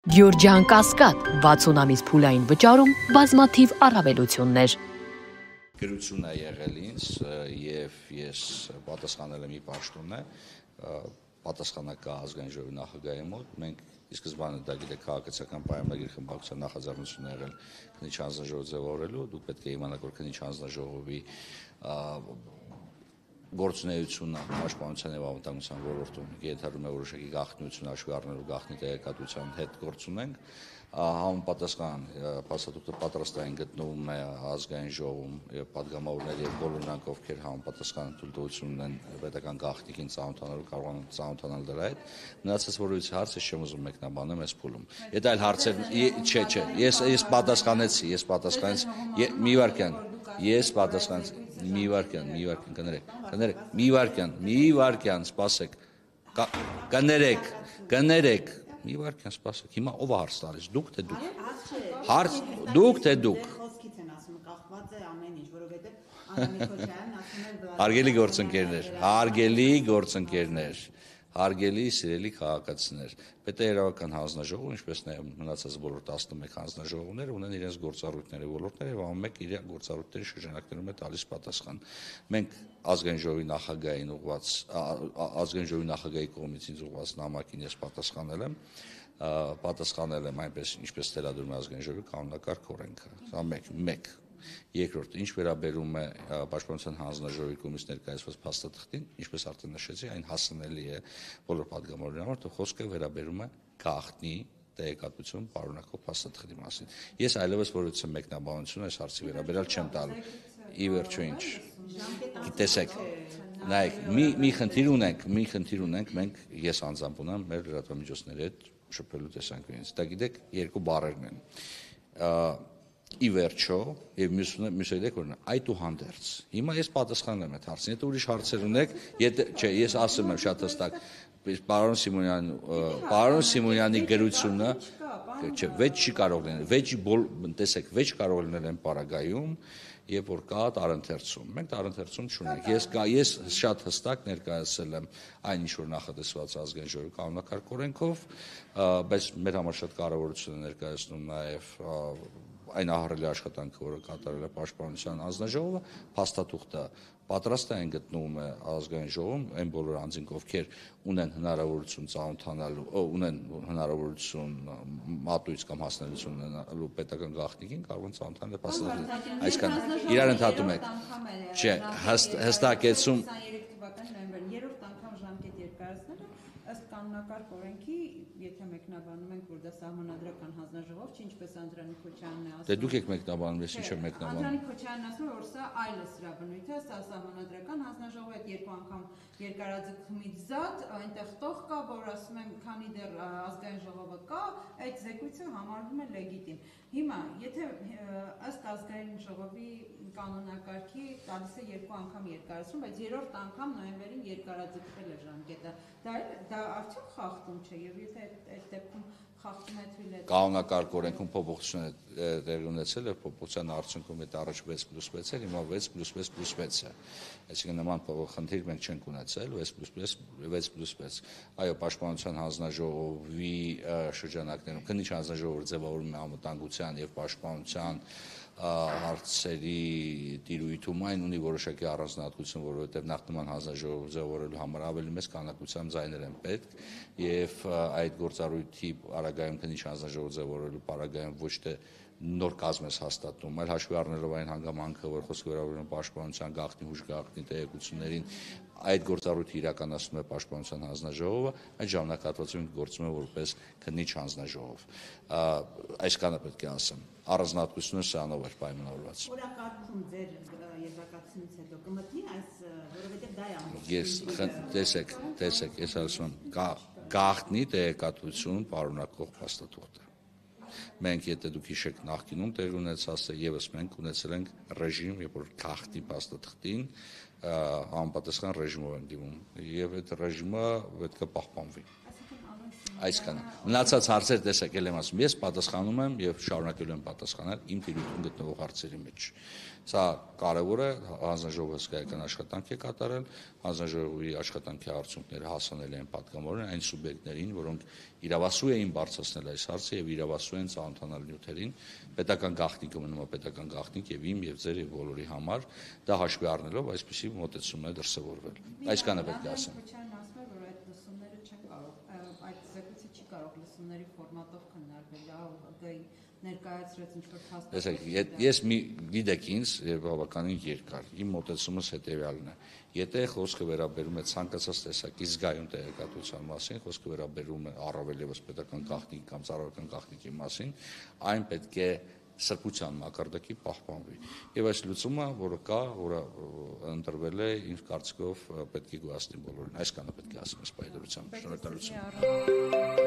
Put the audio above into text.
Գյորջյան Կասկադ 60 ամիս փուլային վճարում բազմաթիվ առավելություններ։ Գրություն է եղել ինձ եւ ես պատասխանել եմ ի պաշտոնը, պատասխանը կա ազգային ժողովի նախագահի մոտ, մենք ի սկզբանե դա գիտեք քաղաքացիական պայմանագիր խմբակցության նախաձեռնություն եղել քննիչ հանձնաժողով ձևավորելու, դուք պետք է իմանաք, որ քննիչ հանձնաժողովի գործունեությունը պաշտպանության եւ անվտանգության ոլորտում ենթադրում է որոշակի գաղտնիություն հաշվի առնելու գաղտնի տեղեկատվության հետ գործ ունենք, համապատասխան փաստաթուղթը պատրաստային գտնվում է ազգային ժողովում եւ падգամավորներ եւ բոլոր նրանք, ովքեր համապատասխան թույլտվություն ունեն պետական գաղտնիքին ծանոթանալու, կարող են ծանոթանալ դրա հետ, մնացած որևիցե հարց ես չեմ ուզում մեկնաբանեմ այս փուլում։ Եթե այլ հարցեր, չէ, ես պատասխանեցի, մի վարքյան, ես պատասխանեցի, մի վարքյան, սպասեք, կներեք, մի վարքյան սպասեք, հիմա ով է հարց տալիս, դուք թե դուք, դուք թե դուք, հարգելի սիրելի քաղաքացիներ, պետահրավական հանձնաժողովը, ինչպես նաև մնացած բոլոր 11 հանձնաժողովները ունեն իրենց գործառույթների ոլորտներ եւ ամեն մեկ իր գործառույթների շրջանակներում է տալիս պատասխան։ Մենք ազգային ժողովի նախագահային ուղղված ազգային ժողովի նախագահի կողմից ինձ ուղղված նամակին ես պատասխանել եմ այնպես, ինչպես թելադրում է ազգային ժողովի կանոնակարգ օրենքը։ Սա մեկ։ Երկրորդ, ինչ վերաբերում է պաշտպանության հանձնաժողովի կողմից ներկայացված փաստաթղթին, ինչպես արդեն նշեցի, այն հասանելի է բոլոր падգամավորների համար, թե խոսքը վերաբերում է գաղտնի տեղեկատվություն պարունակող փաստաթղթի մասին։ Ես այլևս որևիցե մեկնաբանություն այս հարցի վերաբերյալ չեմ տալու։ Ի վերջո ինչ։ Տեսեք, նայեք, մի խնդիր ունենք, մենք ես անձամբ ունեմ մեր լրատվամիջոցների հետ շփվելու տեսանկյունից։ Դա գիտեք, երկու բառերն են։ Ի վերջո եւ մյուսը դեք օրինա այդուհանդերձ հիմա ես պատասխանել եմ այդ հարցին, եթե ուրիշ հարցեր ունեք, չէ, ես ասում եմ շատ հստակ, պարոն Սիմոնյանի գրությունը չէ, վեճ չի կարող լինել, տեսեք, վեճ կարող լինել այն պարագայում, երբ որ կա տարընթերցում, մենք տարընթերցում չունենք, ես շատ հստակ ներկայացրել եմ այն ինչ որ նախատեսված ազգային ժողովի կանոնակարգ օրենքով, բայց մեր համար շատ կարևորություն է ներկայացնում նաեւ այն ահռելի աշխատանքը, որը կատարել է պաշտպանության հանձնաժողովը, փաստաթուղթը պատրաստային գտնվում է ազգային ժողովում, այն բոլոր անձինք, ովքեր ունեն հնարավորություն ծանոթանալու, ունեն հնարավորություն մատույց կամ հասանելիություն ունենալու պետական գաղտնիքին, կարող են ծանոթանալ փաստաթղթին։ Այսքան իրար ընդհատում եք։ Չէ, հստակեցում երրորդ անգամ ժամկետ երկարացնելը ըստ կանոնակարգ օրենքի, եթե մեկնաբանում ենք, որ դա սահմանադրական հանձնաժողով չի, ինչպես Անդրանիկ Քոչարյանն է ասում։ Դե դուք եք մեկնաբանում, ես ինչ եմ մեկնաբանում։ Անդրանիկ Քոչարյանն ասում է, որ սա այլ է սրա բնույթը, սա սահմանադրական հանձնաժողով է, երկու անգամ երկարաձգումից զատ, այնտեղ տող կա, որ ասում են, քանի դեռ ազգային ժողովը կա, այդ զեկույցը համարվում է լեգիտիմ։ Հիմա, եթե ըստ ազգային ժողովի կանոնակարգի տալիս է երկու անգամ երկարացում, բայց երրորդ անգամ նոյեմբերին երկարաձգվել է ժամկետը, դա արդյոք խախտում չէ, եւ եթե այդ դեպքում խախտում է թույլ է։ Կանոնակարգ օրենքում փոփոխություն է տեղի ունեցել եւ փոփոխության արդյունքում այդ առաջ 6+6 էր, հիմա 6+6+6 է։ Այսինքն նման խնդիր մենք չենք ունեցել, 6+6։ Այո, պաշտպանության հանձնաժողովի շրջանակներում քննիչ հանձնաժողովը ձևավորում է անվտանգության եւ պաշտպանության հարցերի տիրույթում այն ունի որոշակի առանձնահատկություն, որովհետև նախ նման հանձնաժողով ձևավորելու համար ավելի մեծ քանակությամբ ձայներ են պետք եւ այդ գործառույթի պարագայում քննիչ հանձնաժողով ձևավորելու պարագայում ոչ թե նոր կազմ ես հաստատում, այլ հաշվի առնելով այն հանգամանքը, որ խոսքը վերաբերում է պաշտպանության գաղտնի հուժգաղտնի տեղեկություններին, այդ գործառույթը իրականացնում է պաշտպանության հանձնաժողովը, այդ ժամանակահատվածում գործում է որպես քննիչ հանձնաժողով։ Այսքանը պետք է ասեմ։ Առանձնահատկությունը սրանով էր պայմանավորված։ Օրակարգում ձեր եզրակացությունից հետո կմտնի այս, որովհետև դա է ամեն։ Ես տեսեք, ես ասում եմ, գաղտնի տեղեկատվություն պարունակող փաստաթուղթ է։ Մենք, եթե դուք հիշեք նախկինում տեղի ունեցած է, եւս մենք ունեցել ենք ռեժիմ, երբ որ գաղտնի փաստաթղթին համապատասխան ռեժիմով են դիմում, եւ այդ ռեժիմը պետք է պահպանվի։ Այսքանը։ Մնացած հարցեր տեսեք, ել եմ ասում, ես պատասխանում եմ եւ շարունակելու եմ պատասխանել իմ տիրույթում գտնվող հարցերի մեջ։ Սա կարևոր է, հանձնաժողովը հսկայական աշխատանք է կատարել, հանձնաժողովի աշխատանքի արդյունքները հասանել են պատգամորեն այն սուբյեկտներին, որոնք իրավասու էին բարձրացնել այս հարցը եւ իրավասու են ծանոթանալ նյութերին, պետական գաղտնիքը մնում է պետական գաղտնիք եւ իմ եւ ձեր եւ բոլորի համար, դա հաշվի առնելով այսպիսի մոտեցում է դրսևորվել։ Այսքանը պետք է ասեմ։ Լսումների ֆորմատով քննարկվել, ներկայացրեց ինչ-որ փաստաթղթեր։ Տեսեք, ես գիտեք ինձ եւ բավականին երկար։ Իմ մոտեցումս հետեւյալն է։ Եթե խոսքը վերաբերում է ցանկացած տեսակի զգայուն տեղեկատվության մասին, խոսքը վերաբերում է առավել եւս պետական գաղտնիքի կամ ծառայական գաղտնիքի մասին, այն պետք է սրբության մակարդակի պահպանվի։ Եվ այս լուծումը, որը կա, որը ընտրվել է, ինձ կարծիքով պետք է գոհացնի բոլորին։ Այսքանը պետք է ասեմ ըստ պայմանավորության։ Շնորհակալություն։